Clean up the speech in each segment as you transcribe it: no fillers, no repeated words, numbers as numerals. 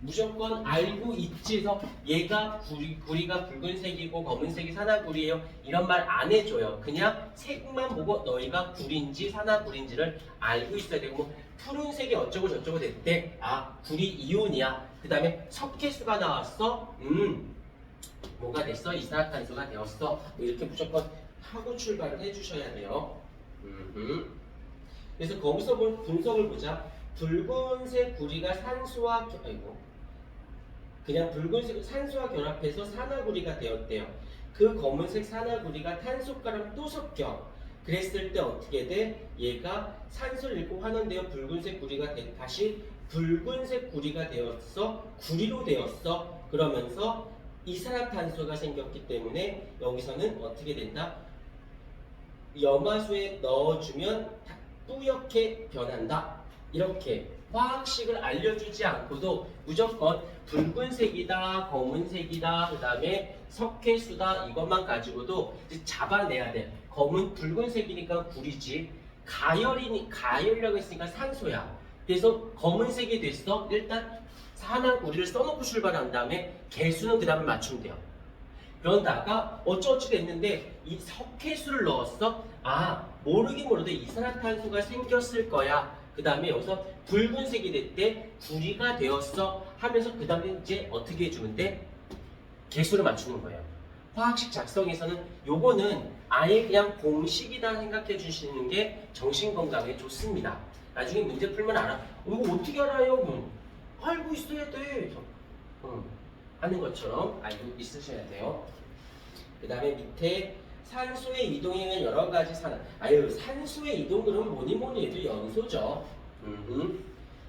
무조건 알고 있지서 얘가 구리가 붉은색이고 검은색이 산화구리예요. 이런 말 안 해줘요. 그냥 색만 보고 너희가 구리인지 산화구리인지를 알고 있어야 되고 뭐 푸른색이 어쩌고 저쩌고 됐대. 아 구리 이온이야. 그 다음에 석회수가 나왔어. 뭐가 됐어? 이산화탄소가 되었어. 뭐 이렇게 무조건 하고 출발을 해주셔야 돼요. 그래서 거기서 볼 분석을 보자. 붉은색 구리가 산소와 그냥 붉은색 산소와 결합해서 산화구리가 되었대요. 그 검은색 산화구리가 탄소가랑 또 섞여. 그랬을 때 어떻게 돼? 얘가 산소를 잃고 환원되어 붉은색 구리가 다시 붉은색 구리가 되었어. 구리로 되었어. 그러면서 이산화탄소가 생겼기 때문에 여기서는 어떻게 된다? 염화수에 넣어주면 뿌옇게 변한다. 이렇게 화학식을 알려주지 않고도 무조건 붉은색이다, 검은색이다, 그 다음에 석회수다 이것만 가지고도 이제 잡아내야 돼. 붉은색이니까 구리지. 가열이라고 했으니까 산소야. 그래서 검은색이 됐어. 일단 산화구리를 써놓고 출발한 다음에 개수는 그 다음에 맞추면 돼요. 그러다가 어쩌어찌 됐는데 이 석회수를 넣었어. 아 모르긴 모르도 이산화탄소가 생겼을 거야. 그 다음에 여기서 붉은색이 됐대. 구리가 되었어 하면서 그 다음에 이제 어떻게 해주면 돼? 개수를 맞추는 거예요. 화학식 작성에서는 요거는 아예 그냥 공식이다 생각해 주시는 게 정신건강에 좋습니다. 나중에 문제 풀면 알아. 이거 어떻게 알아요? 알고 있어야 돼. 하는 것처럼 알고 있으셔야 돼요. 그 다음에 밑에 산소의 이동에는 여러 가지 산소의 이동 그러면 뭐니 해도 연소죠. 그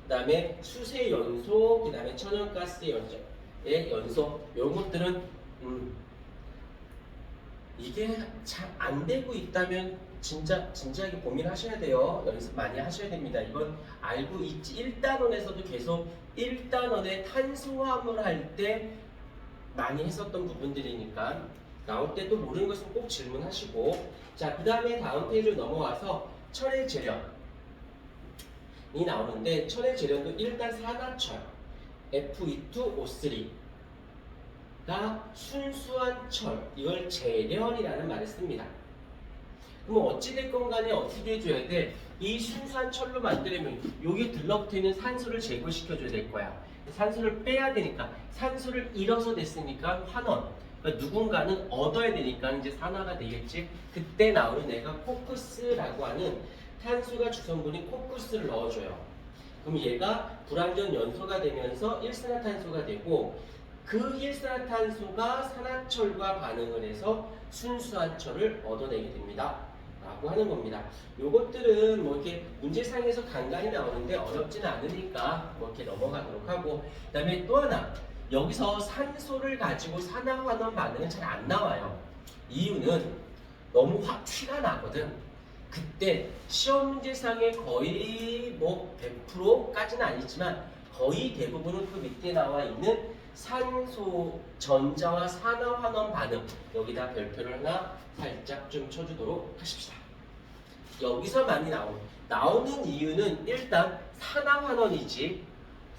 다음에 수세 연소, 그 다음에 천연가스의 연소, 이런 것들은 이게 잘 안 되고 있다면 진지하게 고민하셔야 돼요. 연습 많이 하셔야 됩니다. 이건 알고 있지. 1단원에서도 계속 1단원에 탄수화물 할 때 많이 했었던 부분들이니까 나올 때 또 모르는 것은 꼭 질문하시고. 자, 그 다음에 다음 페이지로 넘어와서 철의 재련이 나오는데 철의 재련도 일단 산화철 Fe2O3 가 순수한 철, 이걸 재련이라는 말을 씁니다. 그럼 어찌됐건 간에 어떻게 해줘야 돼? 이 순수한 철로 만들려면 여기 들러붙어있는 산소를 제거시켜줘야 될 거야. 산소를 빼야 되니까 산소를 잃어서 됐으니까 환원. 그러니까 누군가는 얻어야 되니까 이제 산화가 되겠지. 그때 나오는 애가 코크스라고 하는 탄수가 주성분인 코크스를 넣어줘요. 그럼 얘가 불완전 연소가 되면서 일산화탄소가 되고 그 일산화탄소가 산화철과 반응을 해서 순수한 철을 얻어내게 됩니다. 라고 하는 겁니다. 요것들은 뭐 이렇게 문제상에서 간간히 나오는데 어렵지는 않으니까 뭐 이렇게 넘어가도록 하고. 그 다음에 또 하나, 여기서 산소를 가지고 산화환원 반응은 잘 안 나와요. 이유는 너무 티가 나거든. 그때 시험 문제상에 거의 뭐 100%까지는 아니지만 거의 대부분은 그 밑에 나와 있는 산소 전자와 산화환원 반응, 여기다 별표를 하나 살짝 좀 쳐주도록 하십시다. 여기서 많이 나오는 이유는 일단 산화환원이지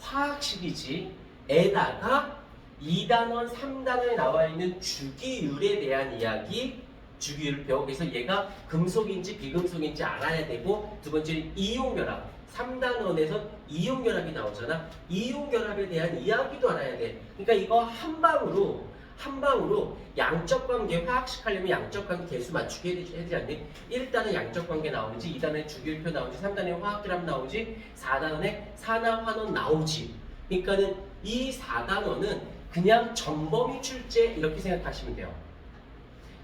화학식이지, 에다가 2단원, 3단원에 나와 있는 주기율에 대한 이야기, 주기율을 배우고, 그래서 얘가 금속인지 비금속인지 알아야 되고, 두 번째는 이온결합, 3단원에서 이온결합이 나오잖아. 이온결합에 대한 이야기도 알아야 돼. 그러니까 이거 한 방으로 양적 관계, 화학식 하려면 양적 관계 개수 맞추게 해야 되지 않니? 1단에 양적 관계 나오는지, 2단에 주기율표 나오는지, 3단에 화학결합 나오지, 4단에 산화환원 나오지. 그러니까는 이 4단원은 그냥 전범위 출제 이렇게 생각하시면 돼요.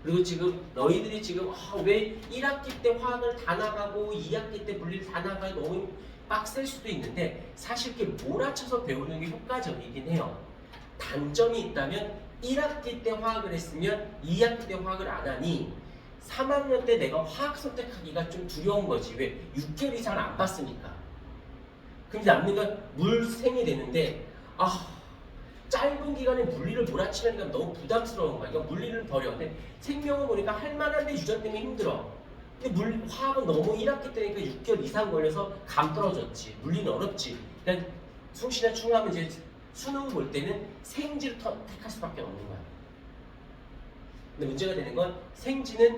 그리고 지금 너희들이 지금 왜 1학기 때 화학을 다 나가고 2학기 때 물리를 다 나가고 너무 빡셀 수도 있는데, 사실 이렇게 몰아쳐서 배우는 게 효과적이긴 해요. 단점이 있다면 1학기 때 화학을 했으면 2학기 때 화학을 안 하니 3학년 때 내가 화학 선택하기가 좀 두려운 거지. 왜? 6개월 이상 안 봤으니까. 그럼 남는 건 물생이 되는데 짧은 기간에 물리를 몰아치려니까 너무 부담스러운 거야. 그러니까 물리를 버려. 근데 생명을 보니까 할만한데 유전 때문에 힘들어. 근데 화학은 너무 1학기 때니까 6개월 이상 걸려서 감 떨어졌지. 물리는 어렵지. 그러니까 숭실에 충분하면 이제 수능 볼 때는 생지를 택할 수밖에 없는 거야. 근데 문제가 되는 건 생지는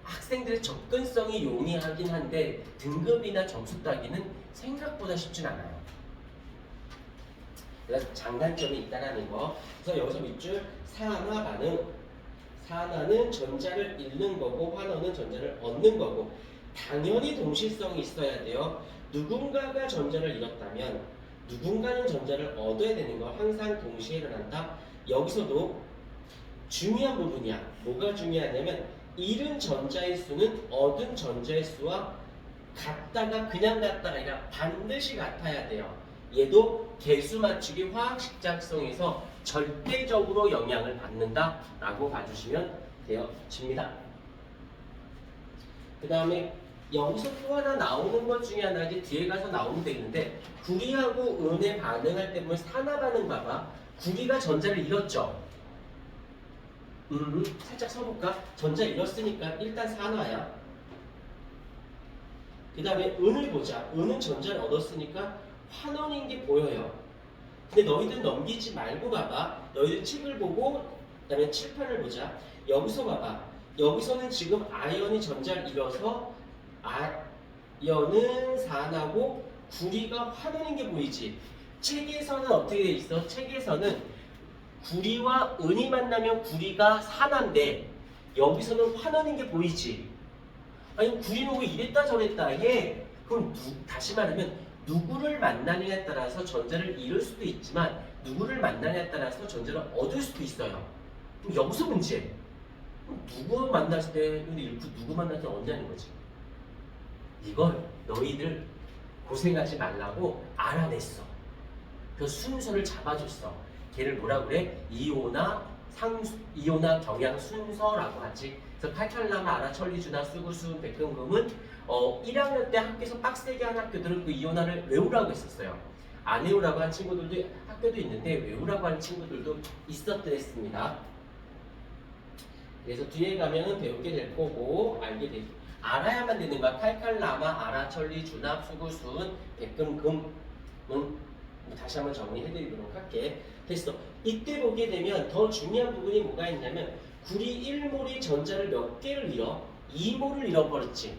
학생들의 접근성이 용이하긴 한데 등급이나 점수 따기는 생각보다 쉽진 않아요. 그래서 장단점이 있다는 거. 그래서 여기서 밑줄 산화 반응. 산화는 전자를 잃는 거고 환원은 전자를 얻는 거고 당연히 동시성이 있어야 돼요. 누군가가 전자를 잃었다면 누군가는 전자를 얻어야 되는 거 항상 동시에 일어난다. 여기서도 중요한 부분이야. 뭐가 중요하냐면 잃은 전자의 수는 얻은 전자의 수와 같다가 그냥 같다가 아니라 반드시 같아야 돼요. 얘도 개수 맞추기 화학식 작성에서 절대적으로 영향을 받는다라고 봐주시면 되어집니다. 그 다음에 여기서 또 하나 나오는 것 중에 하나 이제 뒤에 가서 나오면 되는데 구리하고 은에 반응할 때 보면 산화 반응 봐봐. 구리가 전자를 잃었죠. 살짝 써볼까? 전자 잃었으니까 일단 산화야. 그 다음에 은을 보자. 은은 전자를 얻었으니까 환원인 게 보여요. 근데 너희들 넘기지 말고 봐봐. 너희들 책을 보고 그 다음에 칠판을 보자. 여기서 봐봐. 여기서는 지금 아연이 전자를 잃어서 아연은 산하고 구리가 환원인 게 보이지. 책에서는 어떻게 돼 있어? 책에서는 구리와 은이 만나면 구리가 산화인데 여기서는 환원인 게 보이지. 아니 구리는 왜 이랬다 저랬다 해? 그럼 다시 말하면 누구를 만나느냐에 따라서 전자를 잃을 수도 있지만 누구를 만나느냐에 따라서 전자를 얻을 수도 있어요. 그럼 여기서 문제. 누구 만났을 때 잃고 누구 만났을 때 얻냐는 거지. 이걸 너희들 고생하지 말라고 알아냈어. 그 순서를 잡아줬어. 걔를 뭐라 그래? 이오나 경향 순서라고 하지. 그래서 칼칼라마, 아라천리주나, 수구수, 백금금은 1학년 때 학교에서 빡세게 한 학교들은 그 이오나를 외우라고 했었어요. 안 외우라고 한 친구들도 학교도 있는데 외우라고 하는 친구들도 있었더랬습니다. 그래서 뒤에 가면은 배우게 될 거고 알게 될 알아야만 되는 거야. 칼칼라마, 아라천리, 주납, 수구수은, 백금금은 다시 한번 정리해드리도록 할게. 됐어. 이때 보게 되면 더 중요한 부분이 뭐가 있냐면 구리 1몰이 전자를 몇 개를 잃어? 2몰을 잃어버렸지.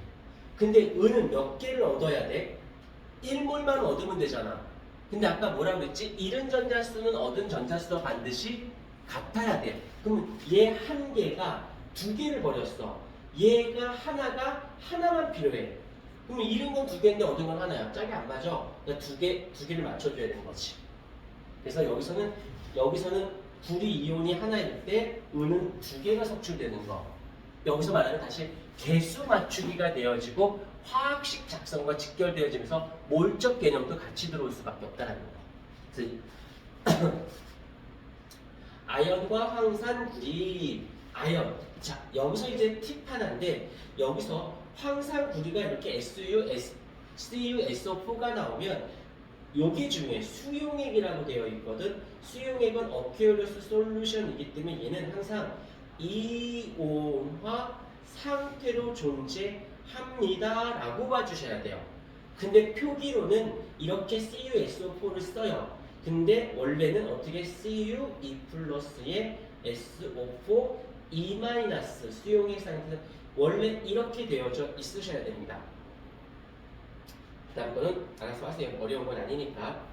근데 은은 몇 개를 얻어야 돼? 1몰만 얻으면 되잖아. 근데 아까 뭐라고 했지? 잃은 전자 수는 얻은 전자 수와 반드시 같아야 돼. 그럼 얘 한 개가 두 개를 버렸어. 얘가 하나만 필요해. 그럼 잃은 건 두 개인데 얻은 건 하나야. 짝이 안 맞아. 그러니까 두 개를 맞춰줘야 되는 거지. 그래서 여기서는 구리 이온이 하나일 때 은은 두 개가 석출되는 거. 여기서 말하는 다시 개수 맞추기가 되어지고 화학식 작성과 직결되어지면서 몰적 개념도 같이 들어올 수밖에 없다는 거. 그래서 아연과 황산, 구리, 아연. 자, 여기서 이제 팁 하나인데 여기서 황산, 구리가 이렇게 CuSO4가 나오면 요게 중요해. 수용액이라고 되어 있거든. 수용액은 어큐어러스 솔루션이기 때문에 얘는 항상 이온화 상태로 존재합니다 라고 봐주셔야 돼요. 근데 표기로는 이렇게 CuSO4를 써요. 근데 원래는 어떻게 Cu2 플러스에 SO4 E 마이너스 수용액 상태에서 원래 이렇게 되어져 있으셔야 됩니다. 그 다음 거는 알아서 하세요. 어려운 건 아니니까.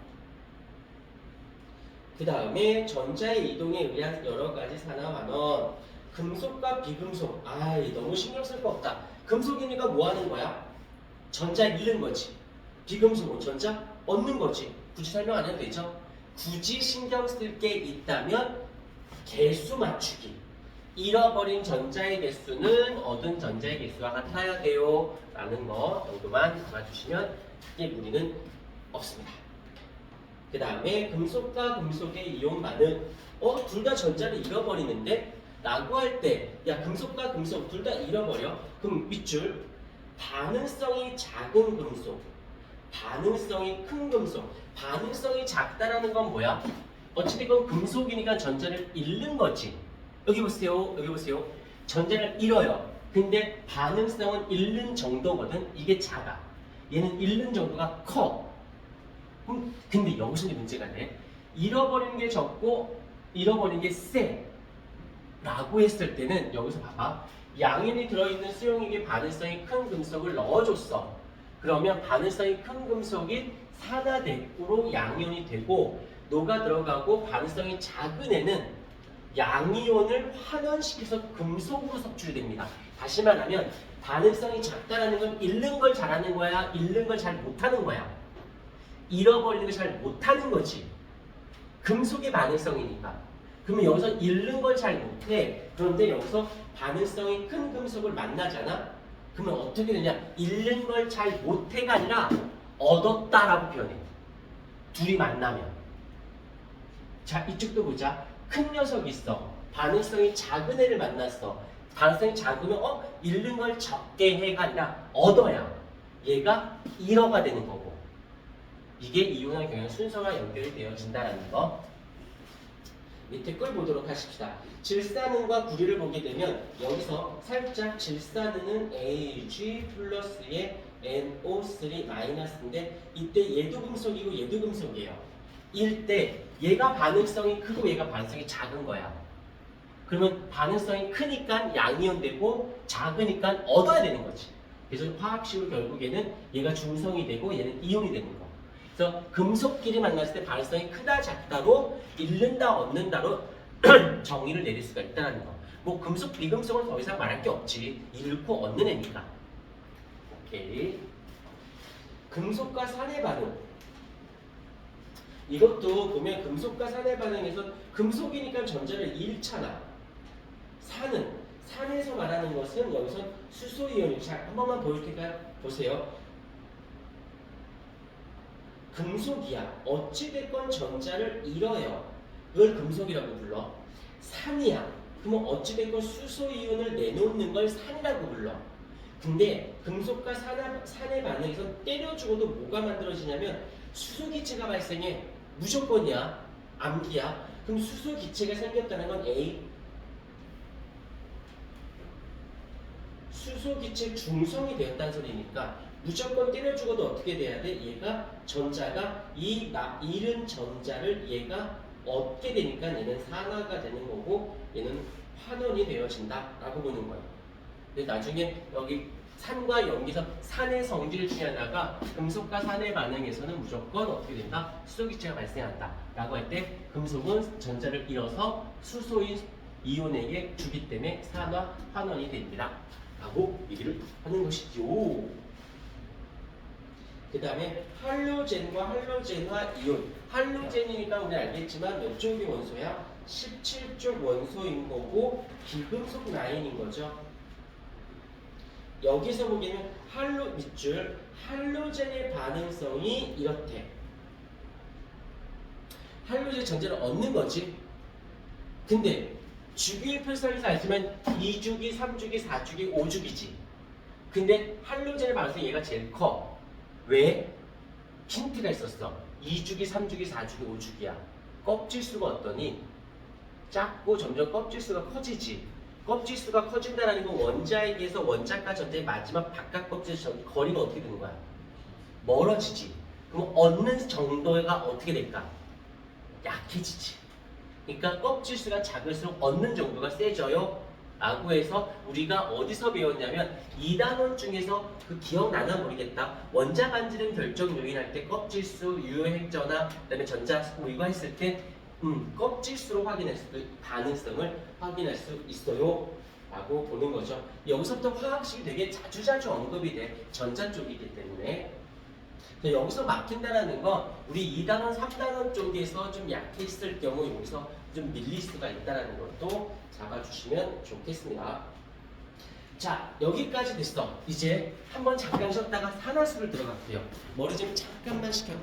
그 다음에 전자의 이동에 의한 여러 가지 산화 환원. 금속과 비금속. 너무 신경 쓸 거 없다. 금속이니까 뭐 하는 거야? 전자 잃는 거지. 비금속은 전자 얻는 거지. 굳이 설명 안 해도 되죠? 굳이 신경 쓸 게 있다면 개수 맞추기. 잃어버린 전자의 개수는 얻은 전자의 개수와 같아야 돼요 라는 거 정도만 잡아주시면 크게 무리는 없습니다. 그 다음에 금속과 금속의 이온 반응. 둘 다 전자를 잃어버리는데? 라고 할 때 야 금속과 금속 둘 다 잃어버려? 그럼 밑줄 반응성이 작은 금속, 반응성이 큰 금속. 반응성이 작다라는 건 뭐야? 어찌됐건 금속이니까 전자를 잃는 거지. 여기 보세요. 여기 보세요. 전자를 잃어요. 근데 반응성은 잃는 정도거든. 이게 작아. 얘는 잃는 정도가 커. 근데 여기서 문제가 돼. 잃어버리는 게 적고 잃어버리는 게 세. 라고 했을 때는 여기서 봐봐. 양면이 들어있는 수용액에 반응성이 큰 금속을 넣어줬어. 그러면 반응성이 큰 금속이 산화대꾸로 양이온이 되고 녹아 들어가고 반응성이 작은 애는 양이온을 환원시켜서 금속으로 섭취됩니다. 다시 말하면 반응성이 작다라는 건 잃는 걸 잘하는 거야? 잃는 걸 잘 못하는 거야? 잃어버리는 걸 잘 못하는 거지. 금속의 반응성이니까. 그러면 여기서 잃는 걸 잘 못해. 그런데 여기서 반응성이 큰 금속을 만나잖아? 그러면 어떻게 되냐? 잃는 걸 잘 못해가 아니라 얻었다라고 표현해. 둘이 만나면. 자, 이쪽도 보자. 큰 녀석이 있어. 반응성이 작은 애를 만났어. 반응성이 작으면 잃는 걸 적게 해가 아니라 얻어야 얘가 1어가 되는 거고. 이게 이온화 경향 순서가 연결이 되어진다는 거. 밑에 걸 보도록 하십시다. 질산은과 구리를 보게 되면 여기서 살짝 질산은은 Ag 플러스의 NO3 마이너스인데 이때 얘도 금속이고 얘도 금속이에요. 일 때 얘가 반응성이 크고 얘가 반응성이 작은 거야. 그러면 반응성이 크니까 양이온 되고 작으니까 얻어야 되는 거지. 그래서 화학식으로 결국에는 얘가 중성이 되고 얘는 이온이 되는 거. 그래서 금속끼리 만났을 때 반응성이 크다 작다로 잃는다 얻는다로 정의를 내릴 수가 있다는 거. 뭐 금속 비금속은 더 이상 말할 게 없지. 잃고 얻는 애니까. 오케이. 금속과 산의 반응. 이것도 보면 금속과 산의 반응에서 금속이니까 전자를 잃잖아. 산에서 말하는 것은 여기서 수소이온이. 자, 한 번만 보여줄까요? 보세요. 금속이야. 어찌됐건 전자를 잃어요. 그걸 금속이라고 불러. 산이야. 그러면 어찌됐건 수소이온을 내놓는 걸 산이라고 불러. 근데 금속과 산의 반응에서 때려주고도 뭐가 만들어지냐면 수소기체가 발생해. 무조건이야. 암기야. 그럼 수소기체가 생겼다는 건 수소기체 중성이 되었다는 소리니까 무조건 때려주고도 어떻게 돼야 돼? 얘가 전자가 잃은 전자를 얘가 얻게 되니까 얘는 산화가 되는 거고 얘는 환원이 되어진다 라고 보는 거예요. 근데 나중에 여기 산과 염기에서 산의 성질 중에 하나가 금속과 산의 반응에서는 무조건 어떻게 된다? 수소기체가 발생한다 라고 할 때 금속은 전자를 잃어서 수소인 이온에게 주기 때문에 산화 환원이 됩니다 라고 얘기를 하는 것이죠. 그 다음에 할로젠과 할로젠화 이온. 할로젠이니까 우리 알겠지만 몇 쪽의 원소야? 17쪽 원소인 거고 비금속 라인인 거죠. 여기서 보기에는 밑줄 할로젠의 반응성이 이렇대. 할로젠 전자를 얻는 거지. 근데 주기율 필살기에서 알지만 2주기, 3주기, 4주기, 5주기지. 근데 할로젠의 반응성이 얘가 제일 커. 왜? 힌트가 있었어. 2주기, 3주기, 4주기, 5주기야. 껍질수가 어떠니? 작고 점점 껍질수가 커지지. 껍질수가 커진다는 건 원자에게서 원자과 전자의 마지막 바깥 껍질 거리가 어떻게 되는 거야? 멀어지지. 그럼 얻는 정도가 어떻게 될까? 약해지지. 그러니까 껍질수가 작을수록 얻는 정도가 세져요. 라고 해서 우리가 어디서 배웠냐면 2단원 중에서 그 기억나나 모르겠다. 원자 반지름 결정 요인할 때 껍질수, 유효핵전화, 그다음에 전자 뭐 이거 했을 때 껍질수로 확인할 수 가능성을 확인할 수 있어요. 라고 보는 거죠. 여기서부터 화학식이 되게 자주 언급이 돼. 전자 쪽이기 때문에. 여기서 막힌다라는 건 우리 2단원, 3단원 쪽에서 좀 약했을 경우 여기서 좀 밀릴 수가 있다는 것도 잡아주시면 좋겠습니다. 자, 여기까지 됐어. 이제 한번 잠깐 쉬었다가 산화수를 들어갈게요. 머리 좀 잠깐만 식혔다.